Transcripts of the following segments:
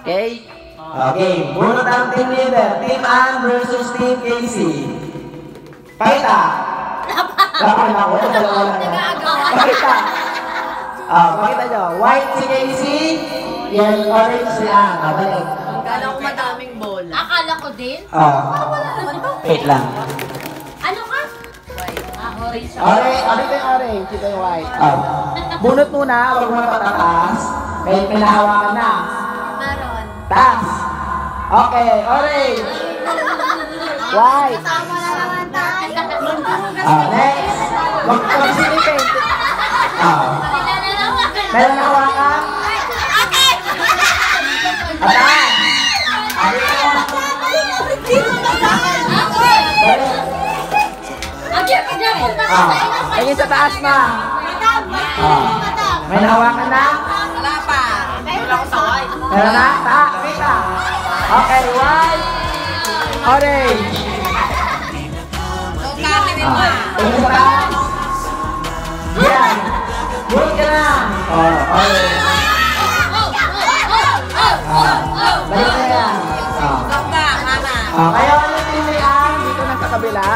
Okay? Okay. Bunot ang team leader. Team Ann versus Team Casey. Pakita. Lapan ako. Pakita. Pakita nyo. White si Casey. Yan, orange si Ann. Balik. Akala ko madaming bola. Akala ko din? Wait lang. Ano ka? White. Orange. Ano ito yung orange? Ito yung white. Bunot muna. Huwag mo na patataas. May pinahawakan na. Meron. Taas. Okay, orange. White. Tama na naman tayo. Next. Huwag ka silipin. Meron na hawakan. Atas. Tingin sa taas na. May nahawakan na? Wala pa. Wala ko sa white. Meron na? Kita. Okay, white. Orange. Tingin sa taas. Yan. Good ka na. Orange. Balik na yan. Kaya ano yung pilihan? Dito na sa kabila.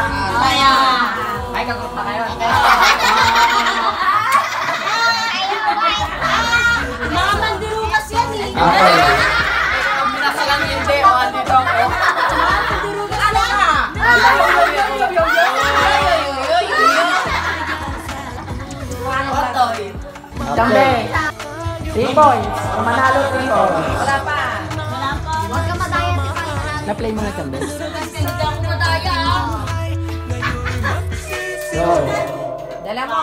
Ay, kagrup na kayo. Mga mandirugas yan eh. Okay. Nasa lang yung day. O, dito ako. Mandirugas ano ka? Jambe. 3 points. Manalo 3 points. Wala pa. Huwag ka madaya. Na-play mo na, Jambe. Hindi ako madaya. Go. Dala mo.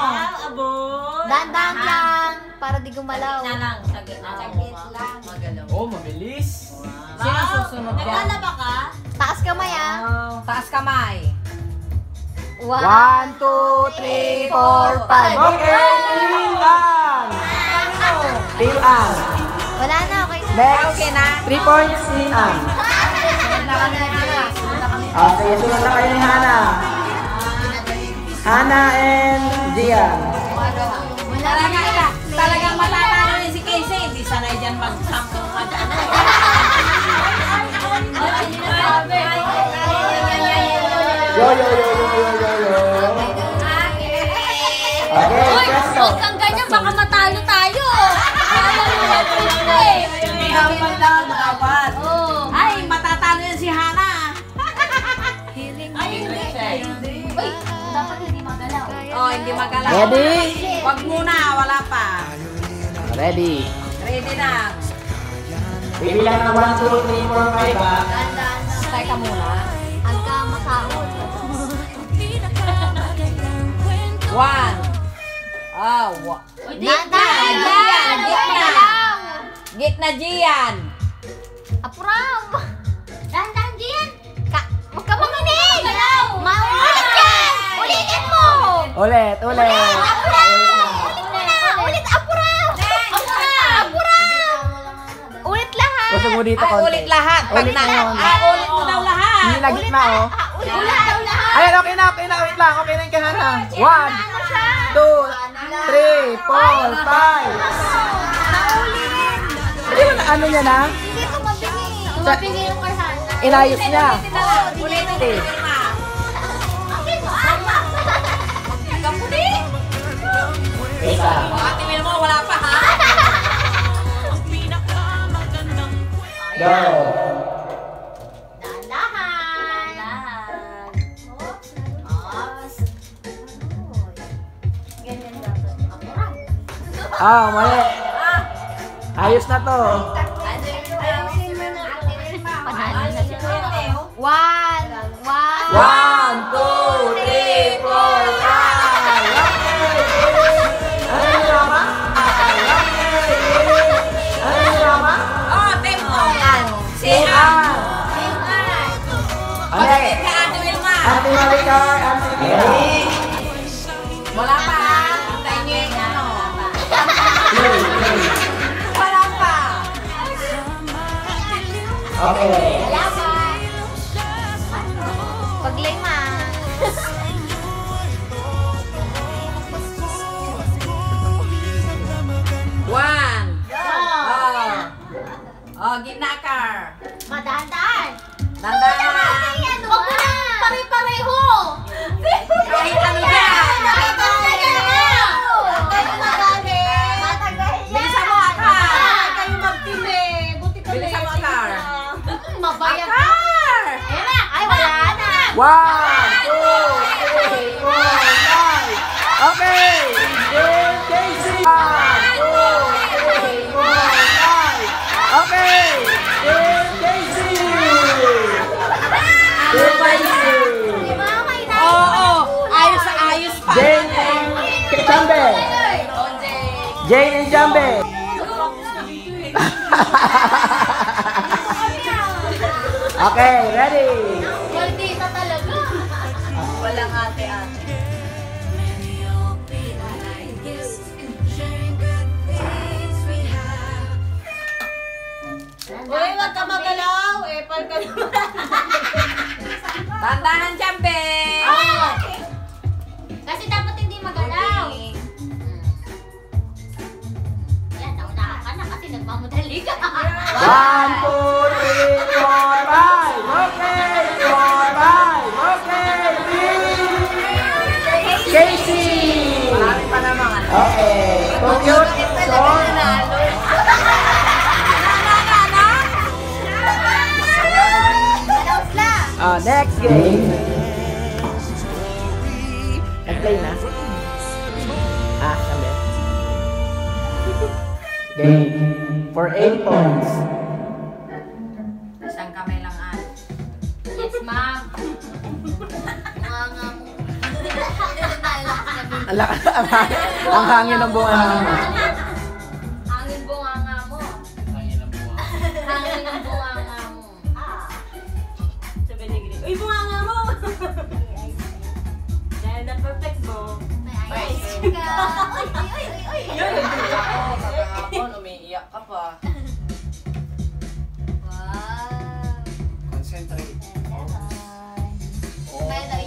Dahan-dahan lang. Para di gumalaw. Sagit lang. Magalaw. Oh, mabilis. Sino susunod ka? Naglalaba ka? Taas kamay ah. Taas kamay. 1, 2, 3, 4, 5. Okay, Team Ann. Team Ann. Wala na, okay na. Next. Okay na. 3 points, Team Ann. Okay, sunod na kayo ni Hannah. Hannah and Gian. Talagang matatalo rin si Casey. Hindi sanay dyan mag-sampung mag-ano. Yo. Okay, presto. Huwag kang ganyan, baka matalo tayo. Ay, matatalo yan si Hannah. Uy, dapat hindi magalaw. Oh, hindi magalaw. Ready? Wag muna, wala pa. Ready. Ready na. Bibilang na 1, 2, 3, 4, 5 ba? Teka muna. Ang kamasahod. 1. Dahan-dahan lang. Gitna Gian. Apuram. Dahan-dahan Gian. Huwag ka manginig. Maulit yan. Ulitin mo. Ulit. Apuram. Ulit, apuram. Ulit lahat. Gusto mo dito konti. Ulit lahat. Ulit na yun. Ulit mo daw lahat. Hindi na gitna, oh. Ulit daw lahat. Ayun, okay na. Wait lang. Okay na yung kay Hannah. 1, 2, 3, 4, 5. Hindi mo na ano niya na? Hindi tumabingi yung karhana. Inayos niya. Ulitin. Wait lang. Tingin mo, wala pa ha? Go. Dahan-dahan. Ganyan dapat. Apuram. Mali. Ayos na to. Panalo na siya. 1, 1. 1, 2, 3, 4, 5. Ano yung drama? Oh, tempo. Si Ann. Okay. Ka Ate Wilma. Ate Maricar, Ate Ready? Wala pa. Hintayin niyo yung ano. Wala pa. Okay. Paglima. One. ginakar. Madahan-dahan. Dandahan. Huwag mo na pare-pareho. Kahit ano yan. Bilisan mo, Akar. Kayo magtime. Buti ka Bilisan mo, Akar. Mabayag. Akar. Ayun na. Ay, wala na. 1, 2, 3, 4, 5. Okay! Team Casey! 1, 2, 3, 4, 5. Okay! Team Casey! Team Casey! Di ba? Okay na. Oo. Ayos sa ayos pa. Jane and Jambe! Jane and Jambe! Okay, ready? Maldita talaga. Walang ate-ate. Uy, wag ka magalaw. Pal ka naman. Dandahan, Jambe. Kasi dapat hindi magalaw. Yan, naunahan ka na kasi nagmamadali ka. 1, 2, 3, 4, 5. Okay, 4, 5. Okay, Team Casey! Marami pa naman. Okay, so cute. So, next game. Nag-play na. Sabi. Game. For 8 points. Isang kamay lang an. Yes, ma'am. Mga nga mo. Ang lakas, ang hangin ng bunga. Hangin bunganga mo. Hangin ng bunganga mo. Sabi ni Greg. Uy, bunga nga mo. Dahil na perfect mo. May ice cream ka. Uy. Kakahapon, umiiyak ka pa. Wow. Concentrate. Smile daw,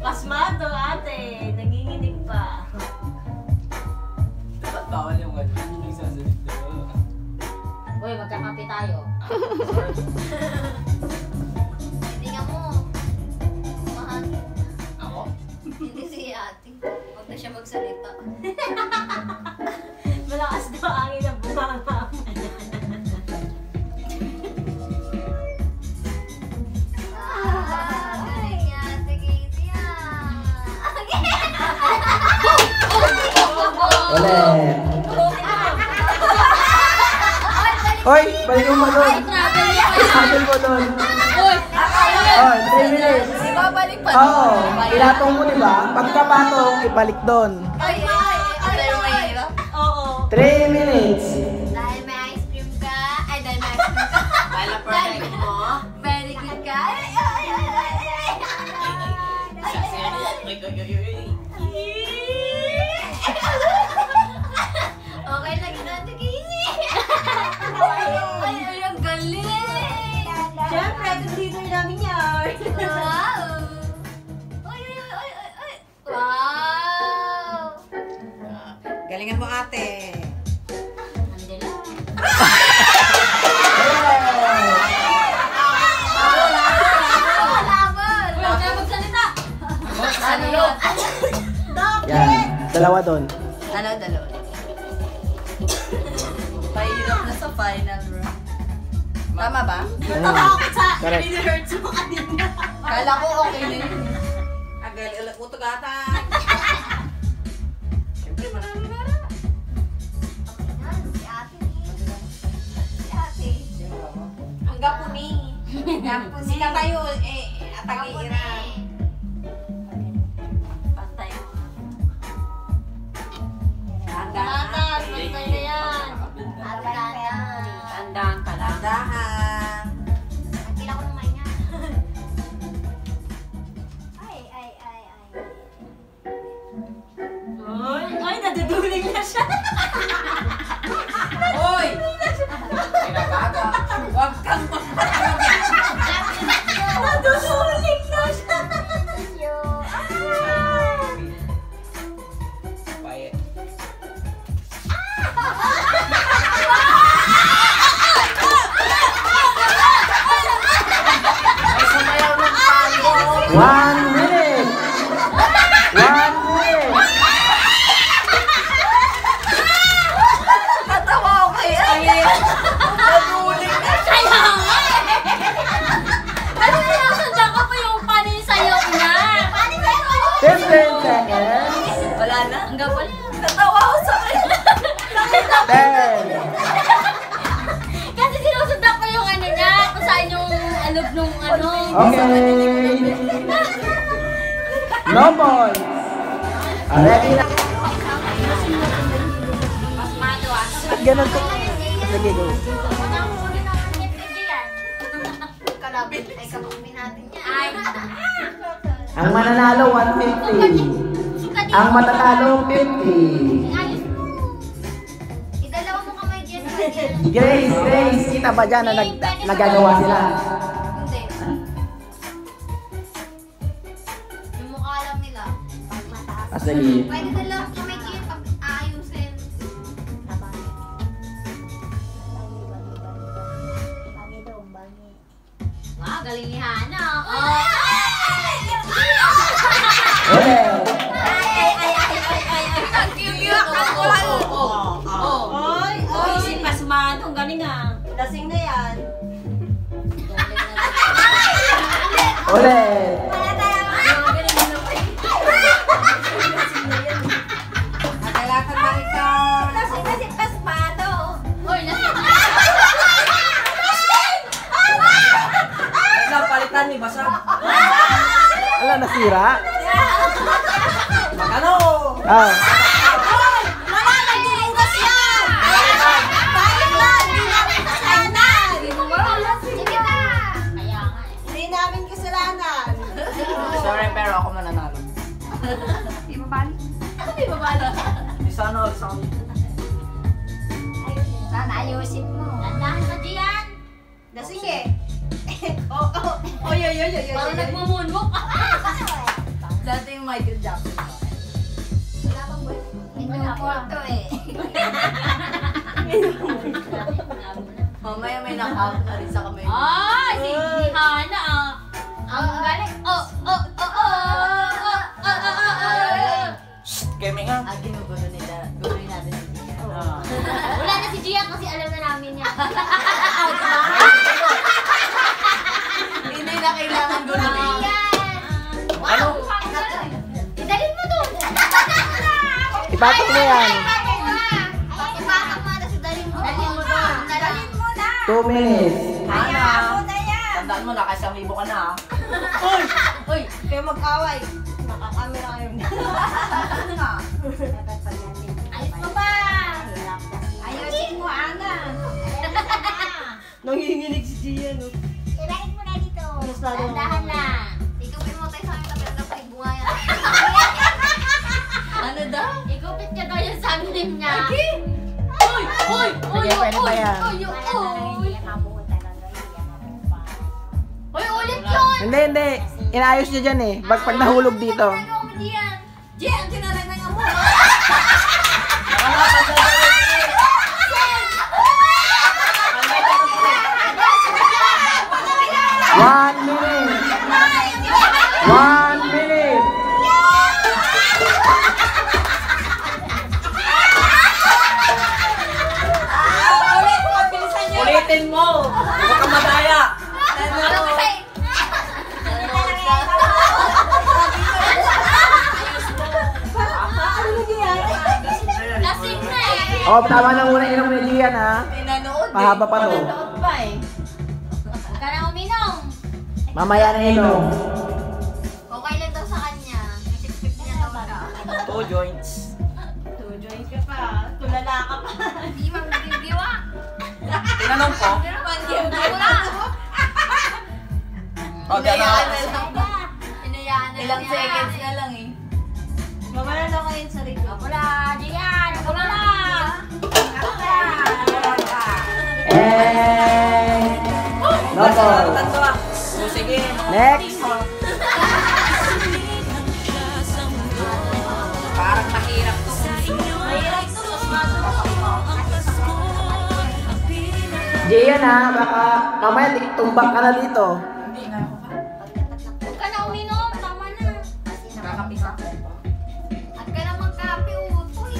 Pasmado, ate. Nanginginig pa. Dapat bawal yung wala. Yung sasalit doon. Uy, magkakape tayo. Tingnan mo. Mahal. Ako? Hindi si ate. Huwag na siya magsalita. Malakas daw angin ng bunganga. Ay, ate Casey Ulit. Hoy, balik mo doon. Habol mo doon. Oh, 3 minutes. Ibabalik pa Oo, ilatong mo, di ba? Pagkapatong, ibalik doon. Ay, mahirap. Oo. 3 minutes. Dahil may ice cream ka. Ay, dahil may ice cream ka. Dahil na perfect mo. Very good ka. Ay. Okay lang yun, ate Casey. Ay, ang galing. Siyempre, leader namin yan. Wow. Ay. Wow. Galingan mo, ate. Andila. Laban. Huwag na magsalita. Ano yun? Yan, dalawa doon. Dalawa. Pahirap na sa final round. Tama ba? Natakot sa Correct. hurts mo kanina. Kala ko okay na yun. Agal, utugatan. Siyempre, marami na. Si ate. Si ate. Ang gapuni. Sika tayo, atag-iira. Pantay. Latas, pantay na yan. Tandaan ka lang. Tandaan. Nagkila ko ng mainga. Ay, naduduling na siya. Hoy! Pinagaga. Huwag kang magpapagod yan. Naduduling na siya. Quiet. Kasi sinusundan ko yung ano niya, kung saan yung alog nung ano. Okay. No boys. Ready na. Pasmado ah. Ganun ko. Sige, go. Kalabit ay kapampi natin yan. Ay. Ang mananalo, 150. Ang matatalo, 50. Ayos mo. Idalawa mo kamay dyan. Grace, kita ba dyan na nagagawa sila? Hindi. Yung mukha lang nila. Pag mataas. Ah, sige. Pwede dalawa kamay dyan pag aayusin. Wow, galing ni Hana. Ulit. Oy, si Pasmado, ang galing ah. Lasing na yan. Ulit. Nagalakad na ikaw. Lasing na si Pasmado. Oy, lasing. Palitan ni Basag. Ala, nasira? Magano? Ah. Wala na bukas yan. Balik lang. Hindi namin kasalanan. Sige na. Kaya nga eh. Hindi namin kasalanan. Sorry, pero ako mananalo. Di ba balik? Ano di ba bala? Isa na, isa na. Sana ayusin mo. Landahan ka diyan. Lasing eh. Oy. Parang nagmumunwok. Dati yung Michael Jackson. Wala pang boy. Wala pa. Ito eh. Mamaya may knock-out na rin sa kamay. Ay, si Hana ah. Ang galing. Kemi nga. Ginugulo nila. Guloy natin si Gia. Wala na si Gian kasi alam na namin niya. Hindi na kailangan guluhin. Ano? Idalin mo to. Ipatok mo yan. Ipatok mo na si dalin mo. Dalin mo na. Dalin mo na. 2 minutes. Hayaan mo na yan. Tandaan mo, nakasang libo ka na ha. Uy, Kayo mag-away. Nakakamera kayo. Ano nga? Ayos mo ba? Ayusin mo, Ana. Nanginginig si Gia, no? Ilahin mo na dito. landahan lang. Ikupin mo tayo sa amin tapos na pag bunga yan. Ano daw? Ikupit ka daw yung samin niya. Uy! Uy! Uy! Sige, pwede pa yan. Uy! Uy! Ulit yun! Hindi. Inayos niya dyan eh. Pag nahulog dito. Ano mo diyan? Gian, tinaragnan mo. One minute. 1 minute. Ulitin mo. Huwag ka madaya. Ano kasi? Lasing na eh! Oh, tama na muna inom ni Gian ha. Pinanood eh. Mahaba pa to. Pinanood pa eh. Huwag ka na uminom! Mamaya na inom. Okay lang daw sa kanya. Sip-sip niya daw ka. 2 joints. Tujoy ka pa. Tulala ka pa. Hindi mang nagbibiwa. Tinanong ko. Wala. O, Inayaan gano'n. na lang. Inayaan na lang Ilang yan. seconds na lang eh. Mamala na kayo sa rin. Wala! Diyan! Wala! Eh. No ball. Tatlo ah. So, sige. Next. Parang mahirap to. Mahirap to! Gian ha, baka mamaya tumbak ka na dito. Huwag ka na uminom! Tama na! Nakakapisa. At ka na magkape, utoy.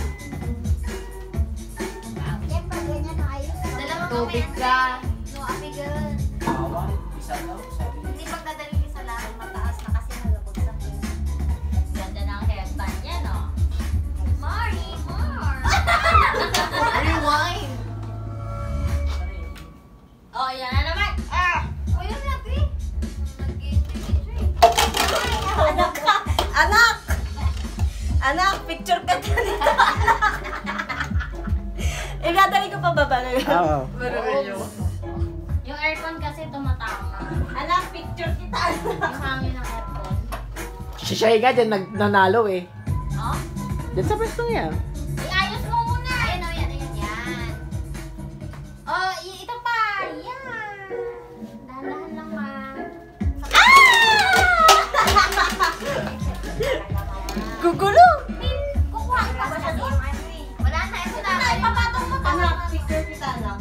Siyempre, ganyan na ayos. Dalawang Tubig kamay, ka. No, amigal. Awa. Isa daw. Sabi. Hindi pagdadaling isa lang, mataas na kasi nalabagsak yun. Ganda ng hairstyle niya, no? Mari, Mar. Ano yung pababa na lang. Oo. Yung aircon kasi tumatama. Anak, picture kita. Yung hangin ng aircon. Si Shay nga dyan nanalo eh. Oh? Dyan sa pwesto niya. Iayos mo muna. Ayan o, yan, ayan, yan. Oh, ito pa. Yan. Dahan-dahan lang, ma. Gugulo. Kukuha ka ba siya doon? Wala na, ito na. Ipapatong mo. Anak, picture kita, anak.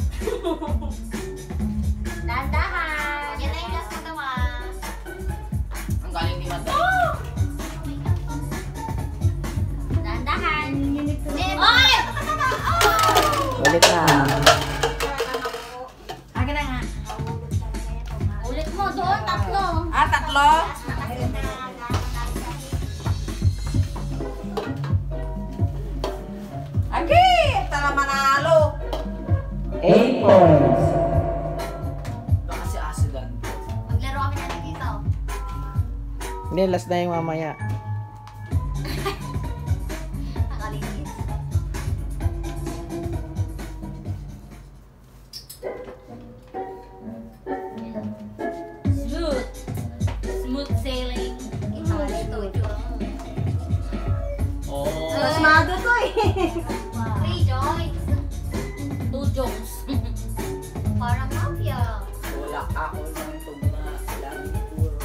Dahan-dahan. Yan na yung last mo naman. Ang galing ni Madam. Dahan-dahan. Oy! Ulit na. Akin na nga. Ulit mo doon, tatlo. Ah, tatlo? Agi! Tara manalo. 8 points. Baka si Asidan. Maglaro kami na dito. Hindi, last na yung mamaya. Nakalinis. Smooth. Smooth sailing. Ito, ito. Oh. Pasmado to eh. Three joints. 2 jokes. Parang mafia. Wala ako ng tugma. Lang puro.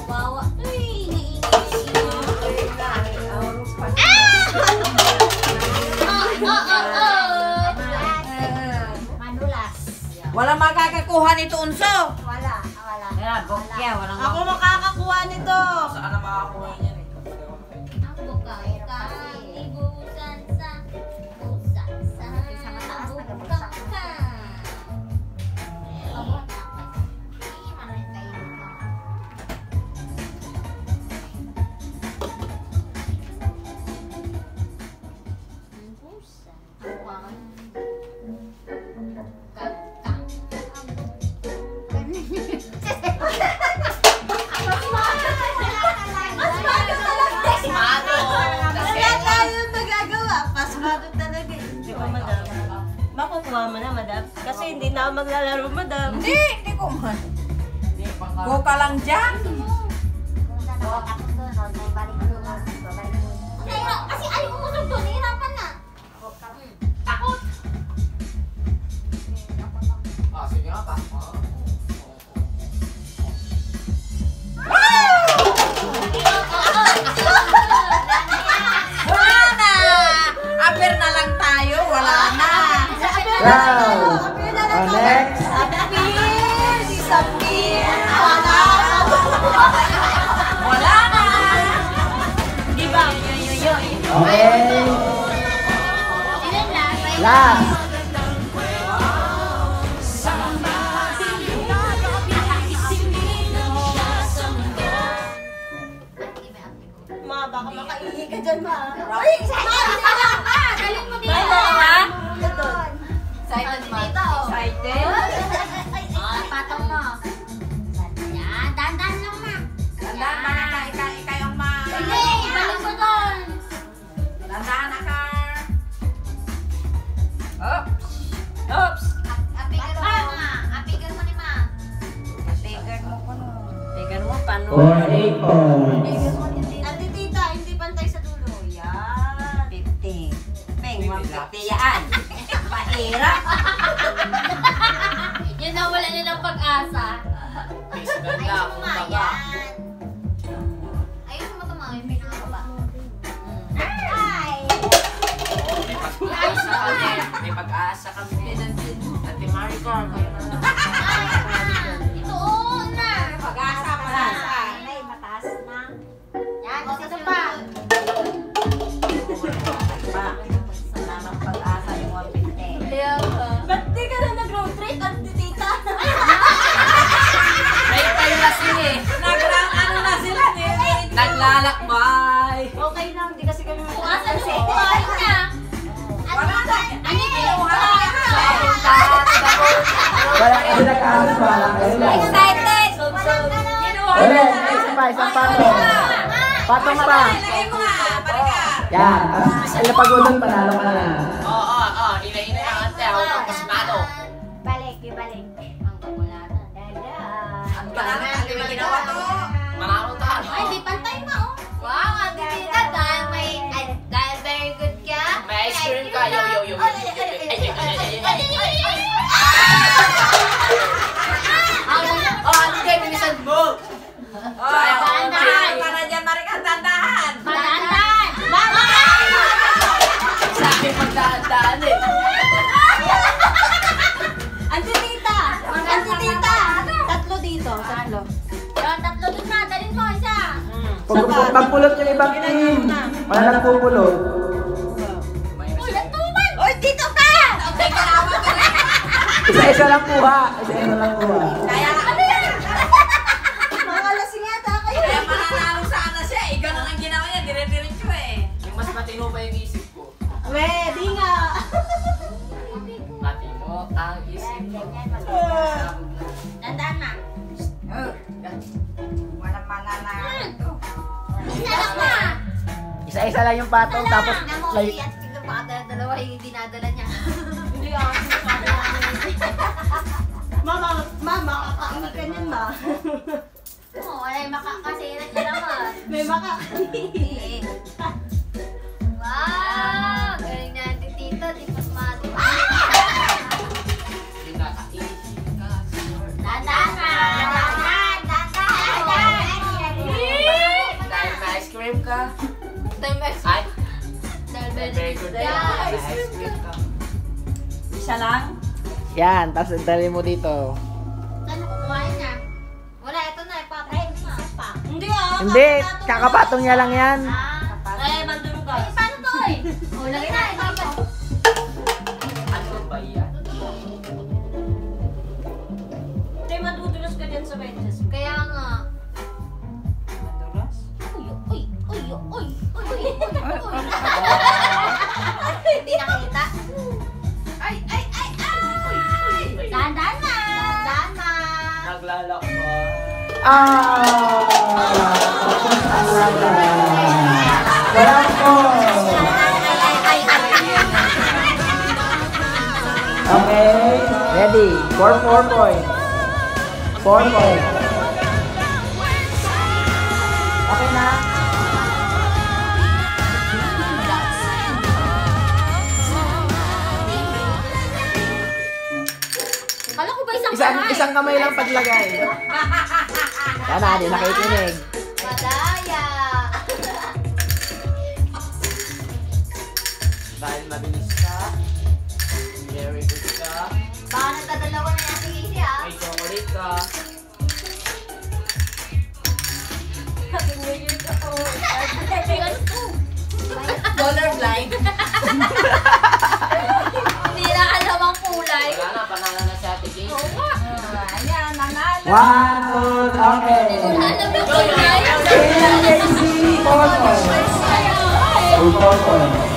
Wawa. Uy, naiinis. Manulas. Wala makakakuha nito, Unso. Wala. Ako makakakuha nito. Saan na makakuha niyan eh? Ang bukang ka, ibusan sa busan sa Sa mataas, bukang nagabagsak. ka. Ang busa. Ang buwan. Kakang. Wala tayong magagawa. Pasmado talaga eh. Di ba, madam? Makukuha mo na, madam. Kasi hindi na ako maglalaro, madam. Hindi ko man. Go ka lang dyan. Kasi ayaw umusog doon, nahirapan na. Takot. Ah, sige nga pa. Wala na. Aper na lang tayo. Wala na. Round. Next. Wala na. Di ba? Okay. Ilan lang? Last. Ma, baka makaihi ka dyan, ma. Galing mo dito. Excited ba? Excited? Ah, patong mo. Yan, dahan-dahan lang, ma. Tandaan ba na ikay ang ma... Hindi, ibalik mo doon. Tandaan na ka. Oops. Oops. Apigan mo ni ma. Tigger mo ko no. Tignan mo, paano? For 8 points. Ate tita, hindi pantay sa dulo. Yan. 50. Peng, 150 yan. Mahirap. Yan na, wala na ng pag-asa. Ayos mo ma, yan. Ayos mo ito ma, may picture ka ba? Ay! Ayos mo na. May pag-asa kami. Ate Maricar. Ito, oo na. Pag-asa, pag-asa. Ay, mataas na. Yan, ito pa. Pa. Salamat pag-asa yung 150. Ba't di ka na nag-road trip, ate tita? May kayo na sila eh. Ano na sila eh. Naglalakbay. Okay lang, di kasi kami Kung asan yung buhay niya. Wala na. Ano yung Wala buhay? Wala kayo nag-aas pa. Wala kayo lang. Excited! Ulit. Isa pa, isang patong. Patong pa. Ilagay mo nga. Parika. Yan. Tapos ilapagodon, panalo ka na. Oo. Ina-ina lang ate. Ako pang pasmado. Balik, ibalik. Ang kapulatan. Ang gano'n ate may ginawa to. Manalo tayo. Ay, di pantay mo. Wow, ate tita, dahil very good ka. May ice cream ka. Yo. Ano kayo bilisan mo? Dahan-dahan. Para dyan, Marika, dahan-dahan. Dahan-dahan. Mama! Sabi magdahan-dahan eh. Antitita! Antitita! Tatlo dito, tatlo. Yung tatlo dun na, dalhin mo isa. Pag magpulot yung ibang team. Wala nagpupulot. Uy, natuman! Oy, dito ka! Okay, kalawa ko rin. Isa-isa lang kuha. Isa-isa lang kuha. Kaya Mga lasing yata kayo. Kaya mananalo sana siya eh. Ganun ang ginawa niya. Dire-diretso eh. Yung mas matino pa yung isip ko. Di nga. Matino ang isip ko. Dandaan na. Walang mananalo. Isa lang na. Isa-isa lang yung patong tapos Namuli at dalawa yung dinadala niya. Hindi ako. Mama, kakainin ka niyan ba? Oo, wala yung makakasirat niya naman. May makakainin. Wow! Galing na ang tita, di pas mati. Dandaan na! Dahil may ice cream ka. Ay, very good. Yeah. May ice cream ka. Isa lang? yan, tapos dali mo dito. Saan kukuhain niya? Wala, ito na, ipapatay mo pa. Hindi ah. Hindi, kakapatong niya lang yan. Mandun ka. Eh, paano to eh? O, lagay na, ipapatay. Ano ba yan? Hindi, madudulas ka dyan sa benches. Kaya nga. Madulas? Uy. Hindi nakita. Ay! Dahan-dahan na. Dahan na. Naglalakwa. Wala po. Okay, ready. 4 points. 4 points. Okay na. Kala ko ba isang Isang kamay lang paglagay. Yan na, di nakikinig. Madaya. Dahil mabilis ka. Very good ka. Baka nagdadalawa na yung Casey ah. May chocolate ka. Colorblind. Hindi na alam ang kulay. Wala na, panalo na si Ate Casey. Ayan, nanalo. 1 point. Okay. Alam yung kulay. Casey, 4 points. 4 points.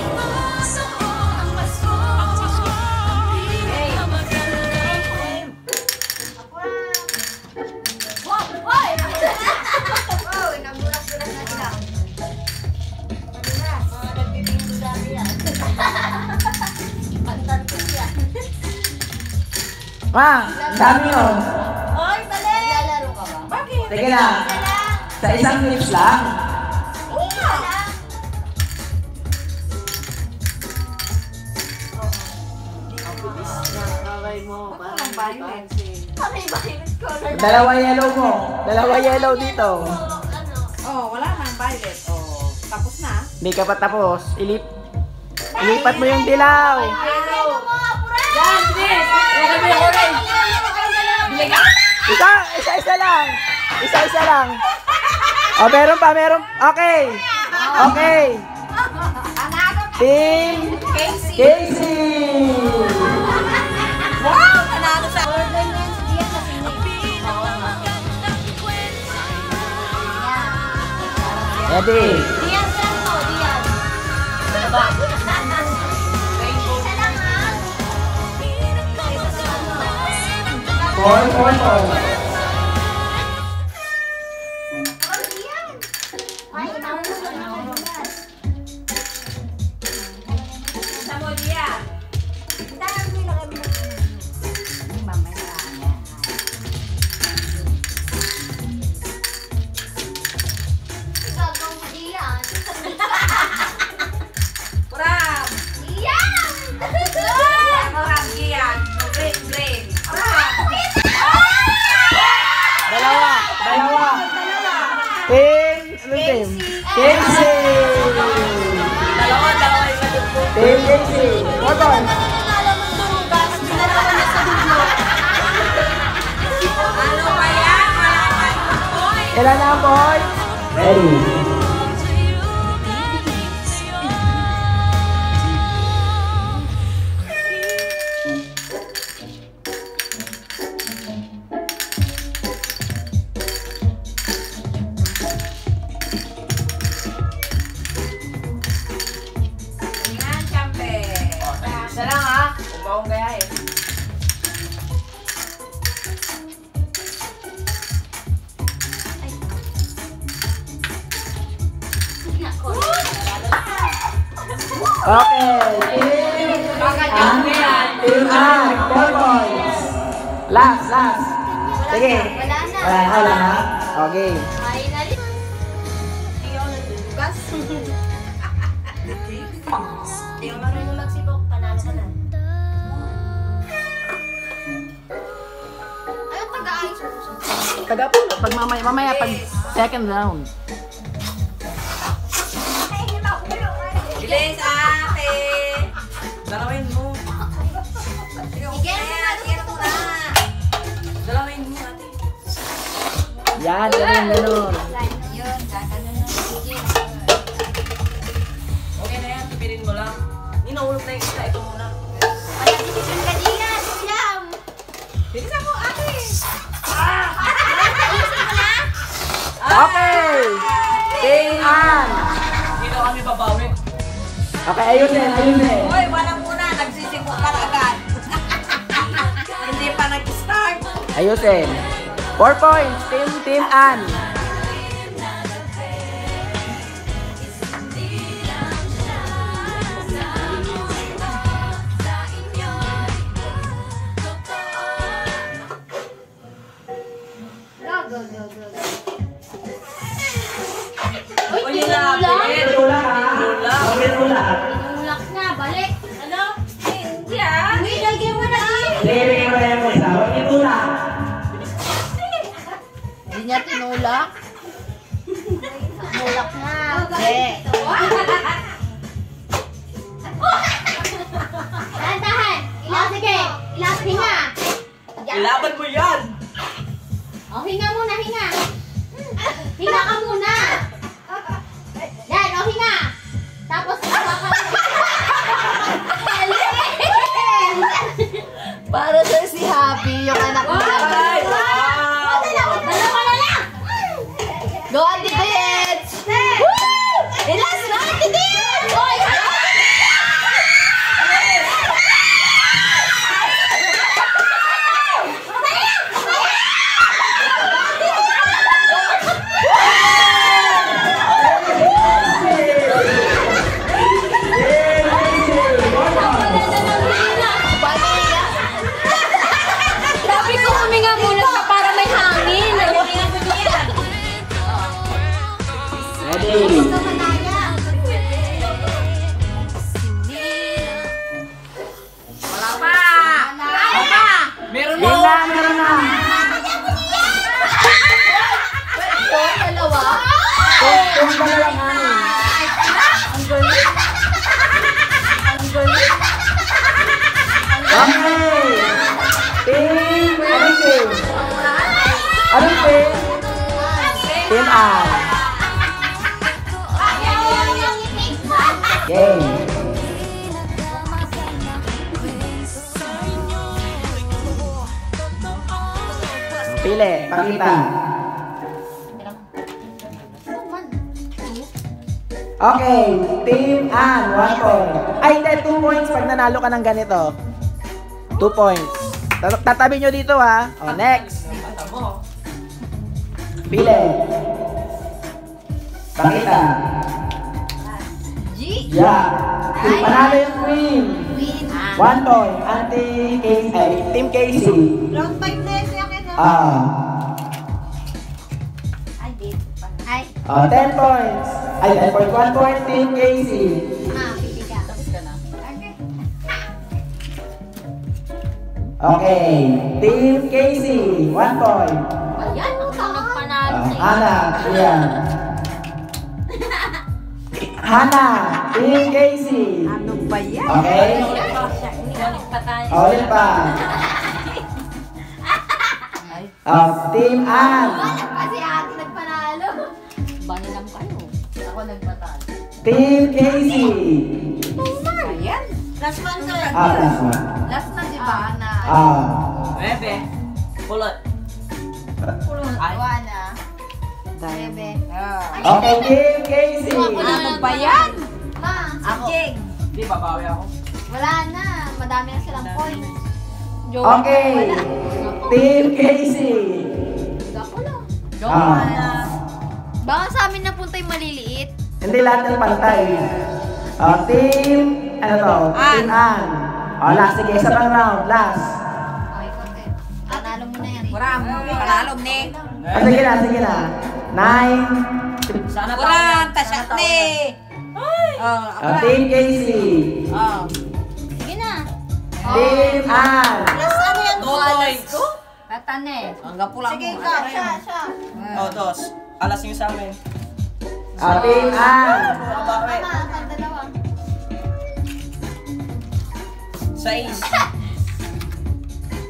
Hoy! Oh, nabulas-bulas na sila. Mga nagbibindo dami yan. Pantan ko siya. Ma, dami yun. Oy, mali! Naglalaro ka ba? Bakit? Sige lang. Sa isang lips lang. Isa lang. Nakakaway mo. Parang violet. Kami violet color. Dalawa yellow mo. Dalawa yellow dito. Ano? Oh, wala nang violet. Oh, tapos na. Hindi ka pa tapos. Ilipat mo yung dilaw. Ayaw mo, pura! Yan, please! Huwag kami orange! Bilang Isa-isa lang. Isa-isa lang. O, meron pa. Okay. Okay. Team Casey. Wow! Nanalo sa... Order na yan si Dian kasi Ready. Dian, saan to? Dian. Ba? Isa lang ha? 4 points. Oh, Dian. Ay, nauna na yan. Team Casey. 4 points. Alam mo dumugas, dinalaman niya sa dulo. Ano ba yan? Wala tayong point. Ilan na ang points? Ready. Tingnan, champe. Isa lang ha. Umbawang kaya eh. Okay. Team Ann. 4 points. Last. Sige. Wala na. Okay. Finally. Hindi ako nagdudugas. Hindi ako marunong magsibok, panalo ka na. Ayaw taga-ayos mo. Pag mamaya pag second round. Bilis, ate. Dalawin mo. Sige, sige na. Dalawin mo, ate. Yan, ganun. Yun, gagano na. Sige. Okay na yan, pipirin mo lang. Inaulog na yung isa, ito muna. Wala decision ka diyan. Siam. Bilisan mo, ate. Okay. Team Ann. Dito kami babawi. Okay, ayun din. Hoy, walang muna. Nagsisibok ka na agad. Hindi pa nag-start. Ayusin. 4 points. Team Ann. Go. Uy, Uy, yun na. tinulak. Tulak ha. Tulak. Tinulak na, balik. Ano? Hindi ah. Uy, lagyan mo na. Lili mo yan mo isa. Huwag itulak. Hindi niya tinulak. Tinulak na. Tahan. Sige. Ilas hinga. Ilaban mo yan. O, hinga muna, hinga. Hinga ka muna. Yan, o, hinga. Tapos, Para sa si Happy, yung anak ni Ay, wow. dalawa na lang. Go, Ate Bets! Ilas na, Ate Bets! Oy! Sabi ko huminga muna siya para may hangin. Ready. Wala pa. Meron mo. Meron na. Dalawa. Kung ba lang hangin. Ang galing. Ang galing. Okay. Team Casey. Anong team? Team Ann. Game. Pili, pakita. Okay, Team Ann, 1 point. Ay, hindi, 2 points pag nanalo ka ng ganito. 2 points. Tatabi nyo dito ha. O, next. Pili. Pakita. Yeah. Panalo yung queen. 1 point. Team Casey. Round 5 na yun, siya kita. Ay, dito pa. Ay, 10 points. Ay, 10 points. 1 point, Team Casey. pili ka. Okay. Team Casey, 1 point. Ayan, ang nagpanalo sa iyo. Hana, yan. Hana, Team Casey. Ano ba yan? Okay? Balik pa tayo. Ulit pa. Team Ann. Wala pa si ate nagpanalo. Banilam kayo. Ako nagpatalo. Team Casey. Ayan. Last one to. Last one. Last na di ba na? Bebe. Pulot. Wala. Bebe. Okay, Team Casey. Ano ba yan? Ma, Ako. Jing. Di, babawi ako. wala na. Madami na silang points. Okay. Team Casey. Ako lang. Ah. Baka sa amin napunta yung maliliit. Hindi lahat ng pantay. Team, ano to? Team Ann. Last, sige, isa pang round. Last. Okay, konti. Panalo mo na yan. Kuram. Panalo ni. Sige na, sige na. 9. Sana Kuram. Tasyak ni. Team Casey. Sige na. Team Ann. Last ano yan? 2 points. Tatane. Hanggang pula Sige, mo. ikaw. Siya. Dos. Alas yung sa amin. Team Ann. Babawi. Mama, ang dalawa. 6.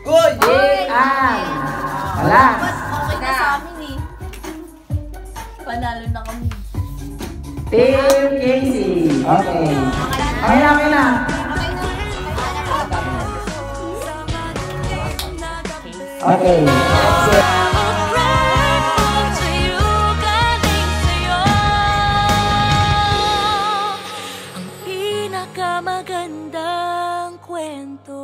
Uy! Team Ann. Last. Okay na sa amin eh. Panalo na kami. Team Casey. Okay. Okay na, okay na. Okay. Pinakamagandang kwento.